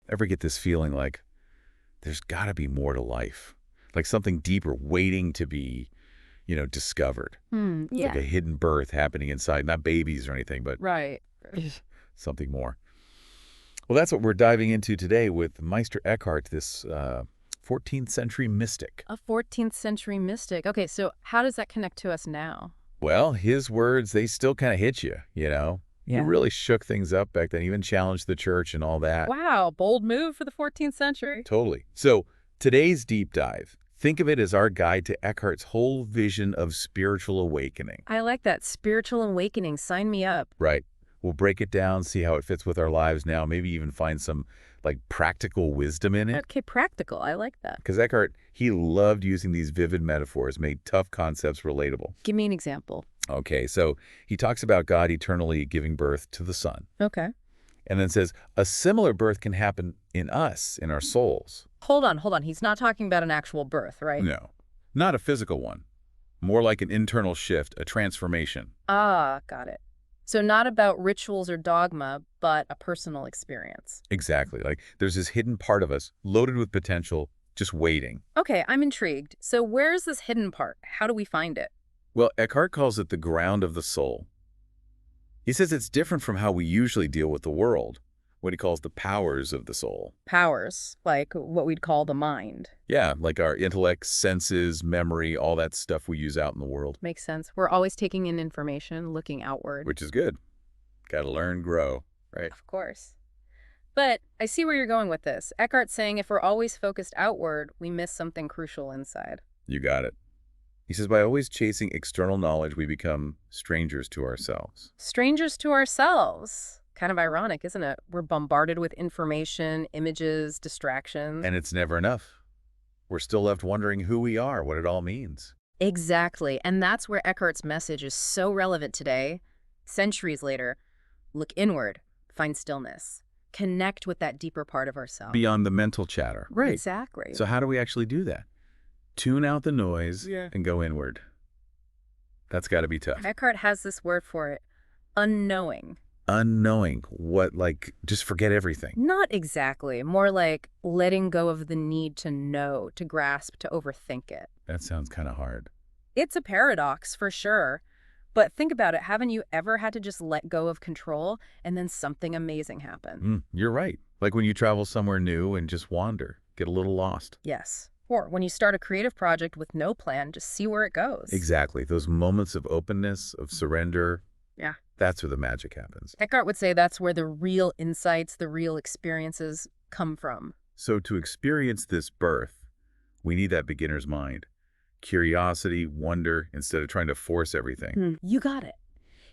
Ever get this feeling like there's got to be more to life? Like something deeper waiting to be, discovered. Like Yeah. a hidden birth happening inside, not babies or anything, but Right. something more. Well, that's what we're diving into today with Meister Eckhart, this 14th century mystic. A 14th century mystic. Okay, so how does that connect to us now? Well, his words, they still kind of hit you. He Yeah. really shook things up back then, even challenged the church and all that. Wow, bold move for the 14th century. Totally. So today's deep dive, think of it as our guide to Eckhart's whole vision of spiritual awakening. I like that. Spiritual awakening. Sign me up. Right. We'll break it down, see how it fits with our lives now, maybe even find some practical wisdom in it. Okay, practical. I like that. Because Eckhart, he loved using these vivid metaphors, made tough concepts relatable. Give me an example. Okay, so he talks about God eternally giving birth to the Son, Okay. and then says a similar birth can happen in us, in our souls. Hold on. He's not talking about an actual birth, right? No, not a physical one. More like an internal shift, a transformation. Ah, got it. So not about rituals or dogma, but a personal experience. Exactly. Like there's this hidden part of us, loaded with potential, just waiting. Okay, I'm intrigued. So where's this hidden part? How do we find it? Well, Eckhart calls it the ground of the soul. He says it's different from how we usually deal with the world, what he calls the powers of the soul. Powers, like what we'd call the mind. Yeah, like our intellect, senses, memory, all that stuff we use out in the world. Makes sense. We're always taking in information, looking outward. Which is good. Got to learn, grow, right? Of course. But I see where you're going with this. Eckhart's saying if we're always focused outward, we miss something crucial inside. You got it. He says by always chasing external knowledge, we become strangers to ourselves. Strangers to ourselves. Kind of ironic, isn't it? We're bombarded with information, images, distractions. And it's never enough. We're still left wondering who we are, what it all means. Exactly. And that's where Eckhart's message is so relevant today. Centuries later, look inward, find stillness, connect with that deeper part of ourselves. Beyond the mental chatter. Right. Exactly. So how do we actually do that? Tune out the noise and go inward. That's got to be tough. Eckhart has this word for it, unknowing. Unknowing. What, just forget everything? Not exactly. More like letting go of the need to know, to grasp, to overthink it. That sounds kind of hard. It's a paradox, for sure. But think about it. Haven't you ever had to just let go of control and then something amazing happen? You're right. Like when you travel somewhere new and just wander, get a little lost. Yes. Or when you start a creative project with no plan, just see where it goes. Exactly. Those moments of openness, of surrender. Yeah. That's where the magic happens. Eckhart would say that's where the real insights, the real experiences come from. So to experience this birth, we need that beginner's mind. Curiosity, wonder, instead of trying to force everything. You got it.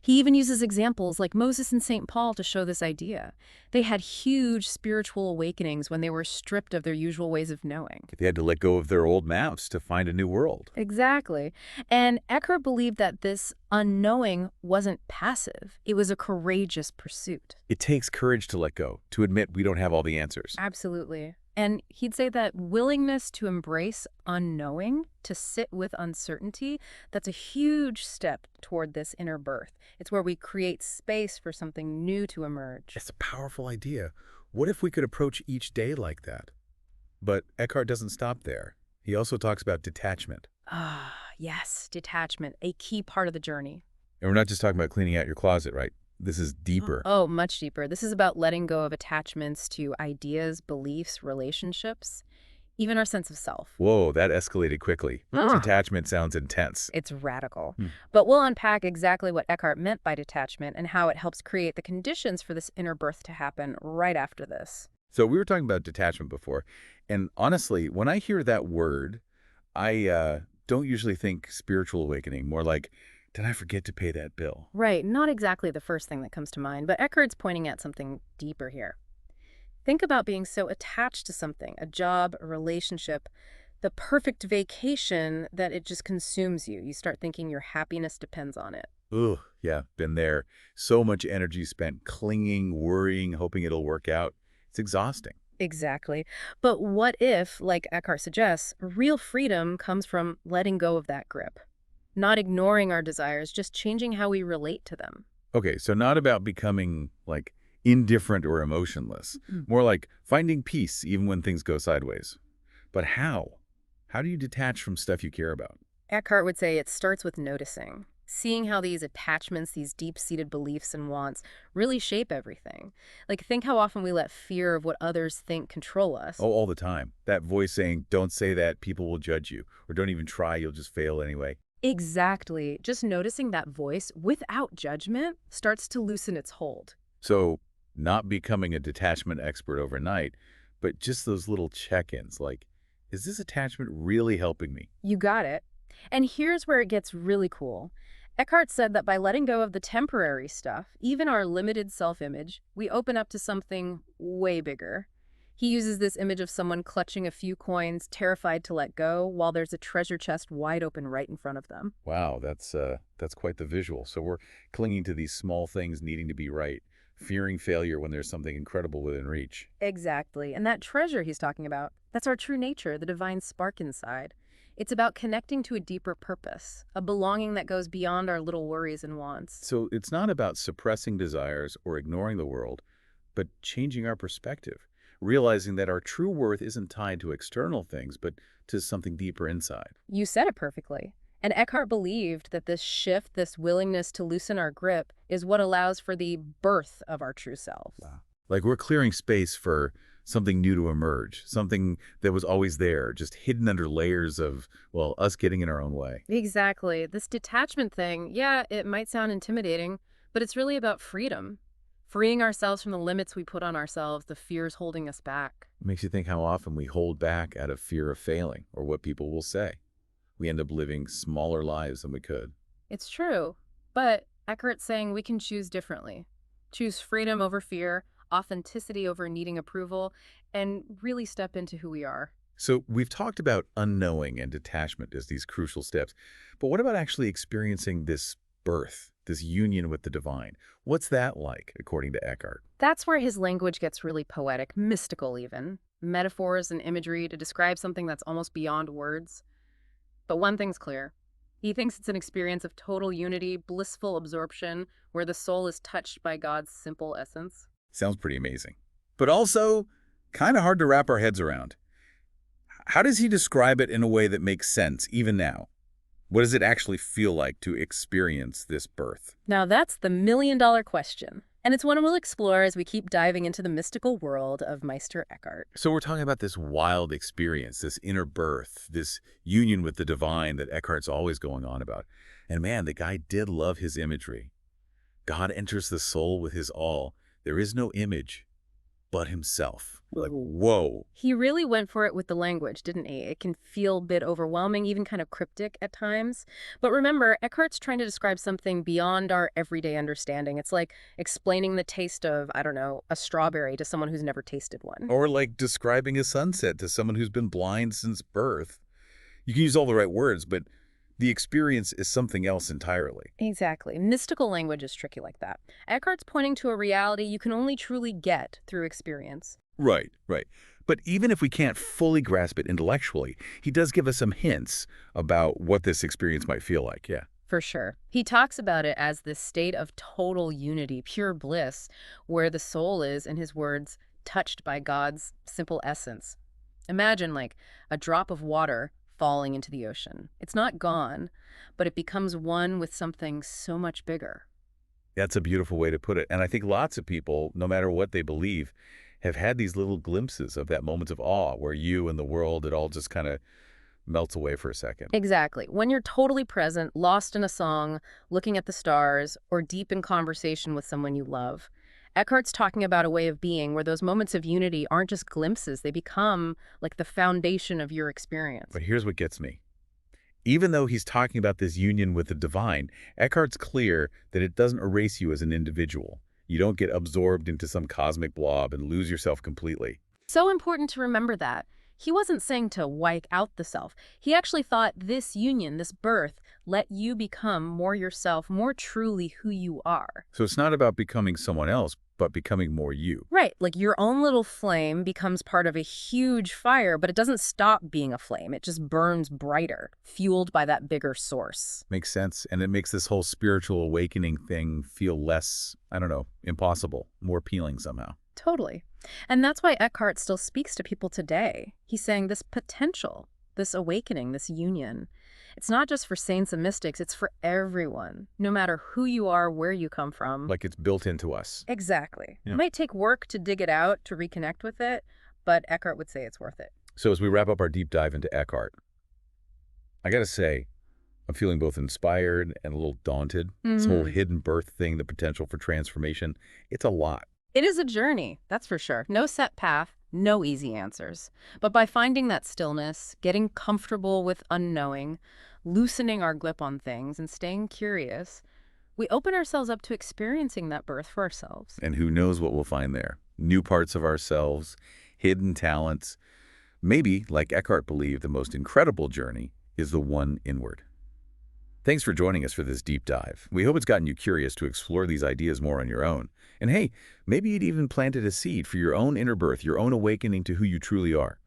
He even uses examples like Moses and St. Paul to show this idea. They had huge spiritual awakenings when they were stripped of their usual ways of knowing. They had to let go of their old maps to find a new world. Exactly. And Eckhart believed that this unknowing wasn't passive. It was a courageous pursuit. It takes courage to let go, to admit we don't have all the answers. Absolutely. And he'd say that willingness to embrace unknowing, to sit with uncertainty, that's a huge step toward this inner birth. It's where we create space for something new to emerge. It's a powerful idea. What if we could approach each day like that? But Eckhart doesn't stop there. He also talks about detachment. Ah, yes, detachment, a key part of the journey. And we're not just talking about cleaning out your closet, right? This is deeper. Oh, much deeper. This is about letting go of attachments to ideas, beliefs, relationships, even our sense of self. Whoa, that escalated quickly. Detachment sounds intense. It's radical. But we'll unpack exactly what Eckhart meant by detachment and how it helps create the conditions for this inner birth to happen right after this. So we were talking about detachment before. And honestly, when I hear that word, I don't usually think spiritual awakening, more like, did I forget to pay that bill? Right, not exactly the first thing that comes to mind, but Eckhart's pointing at something deeper here. Think about being so attached to something, a job, a relationship, the perfect vacation, that it just consumes you. You start thinking your happiness depends on it. Ugh, yeah, been there. So much energy spent clinging, worrying, hoping it'll work out. It's exhausting. Exactly. But what if, like Eckhart suggests, real freedom comes from letting go of that grip? Not ignoring our desires, just changing how we relate to them. Okay, so not about becoming, indifferent or emotionless. Mm. More like finding peace even when things go sideways. But how? How do you detach from stuff you care about? Eckhart would say it starts with noticing, seeing how these attachments, these deep-seated beliefs and wants really shape everything. Like, think how often we let fear of what others think control us. Oh, all the time. That voice saying, don't say that, people will judge you. Or don't even try, you'll just fail anyway. Exactly. Just noticing that voice without judgment starts to loosen its hold. So, not becoming a detachment expert overnight, but just those little check-ins like, is this attachment really helping me? You got it. And here's where it gets really cool. Eckhart said that by letting go of the temporary stuff, even our limited self-image, we open up to something way bigger. He uses this image of someone clutching a few coins, terrified to let go, while there's a treasure chest wide open right in front of them. Wow, that's quite the visual. So we're clinging to these small things needing to be right, fearing failure when there's something incredible within reach. Exactly. And that treasure he's talking about, that's our true nature, the divine spark inside. It's about connecting to a deeper purpose, a belonging that goes beyond our little worries and wants. So it's not about suppressing desires or ignoring the world, but changing our perspective, realizing that our true worth isn't tied to external things, but to something deeper inside. You said it perfectly. And Eckhart believed that this shift, this willingness to loosen our grip, is what allows for the birth of our true selves. Wow. Like we're clearing space for something new to emerge, something that was always there, just hidden under layers of, well, us getting in our own way. Exactly. This detachment thing, yeah, it might sound intimidating, but it's really about freedom. Freeing ourselves from the limits we put on ourselves, the fears holding us back. It makes you think how often we hold back out of fear of failing or what people will say. We end up living smaller lives than we could. It's true, but Eckhart's saying we can choose differently. Choose freedom over fear, authenticity over needing approval, and really step into who we are. So we've talked about unknowing and detachment as these crucial steps, but what about actually experiencing this birth, this union with the divine? What's that like, according to Eckhart? That's where his language gets really poetic, mystical even. Metaphors and imagery to describe something that's almost beyond words. But one thing's clear. He thinks it's an experience of total unity, blissful absorption, where the soul is touched by God's simple essence. Sounds pretty amazing. But also kind of hard to wrap our heads around. How does he describe it in a way that makes sense, even now? What does it actually feel like to experience this birth? Now that's the million-dollar question. And it's one we'll explore as we keep diving into the mystical world of Meister Eckhart. So we're talking about this wild experience, this inner birth, this union with the divine that Eckhart's always going on about. And man, the guy did love his imagery. God enters the soul with his all. There is no image but himself. Like, whoa. He really went for it with the language, didn't he? It can feel a bit overwhelming, even kind of cryptic at times. But remember, Eckhart's trying to describe something beyond our everyday understanding. It's like explaining the taste of, I don't know, a strawberry to someone who's never tasted one. Or like describing a sunset to someone who's been blind since birth. You can use all the right words, but the experience is something else entirely. Exactly. Mystical language is tricky like that. Eckhart's pointing to a reality you can only truly get through experience. Right, right. But even if we can't fully grasp it intellectually, he does give us some hints about what this experience might feel like, yeah. For sure. He talks about it as this state of total unity, pure bliss, where the soul is, in his words, touched by God's simple essence. Imagine like a drop of water falling into the ocean. It's not gone, but it becomes one with something so much bigger. That's a beautiful way to put it. And I think lots of people, no matter what they believe, have had these little glimpses of that moment of awe where you and the world, it all just kind of melts away for a second. Exactly. When you're totally present, lost in a song, looking at the stars, or deep in conversation with someone you love. Eckhart's talking about a way of being where those moments of unity aren't just glimpses, they become like the foundation of your experience. But here's what gets me. Even though he's talking about this union with the divine, Eckhart's clear that it doesn't erase you as an individual. You don't get absorbed into some cosmic blob and lose yourself completely. So important to remember that. He wasn't saying to wipe out the self. He actually thought this union, this birth, let you become more yourself, more truly who you are. So it's not about becoming someone else, but becoming more you. Right, like your own little flame becomes part of a huge fire, but it doesn't stop being a flame. It just burns brighter, fueled by that bigger source. Makes sense. And it makes this whole spiritual awakening thing feel less, I don't know, impossible, more appealing somehow. Totally. And that's why Eckhart still speaks to people today. He's saying this potential, this awakening, this union, it's not just for saints and mystics, it's for everyone, no matter who you are, where you come from. Like it's built into us. Exactly. Yeah. It might take work to dig it out, to reconnect with it, but Eckhart would say it's worth it. So as we wrap up our deep dive into Eckhart, I got to say, I'm feeling both inspired and a little daunted. This whole hidden birth thing, the potential for transformation, it's a lot. It is a journey, that's for sure. No set path, no easy answers. But by finding that stillness, getting comfortable with unknowing, loosening our grip on things, and staying curious, we open ourselves up to experiencing that birth for ourselves. And who knows what we'll find there. New parts of ourselves, hidden talents. Maybe, like Eckhart believed, the most incredible journey is the one inward. Thanks for joining us for this deep dive. We hope it's gotten you curious to explore these ideas more on your own. And hey, maybe it even planted a seed for your own inner birth, your own awakening to who you truly are.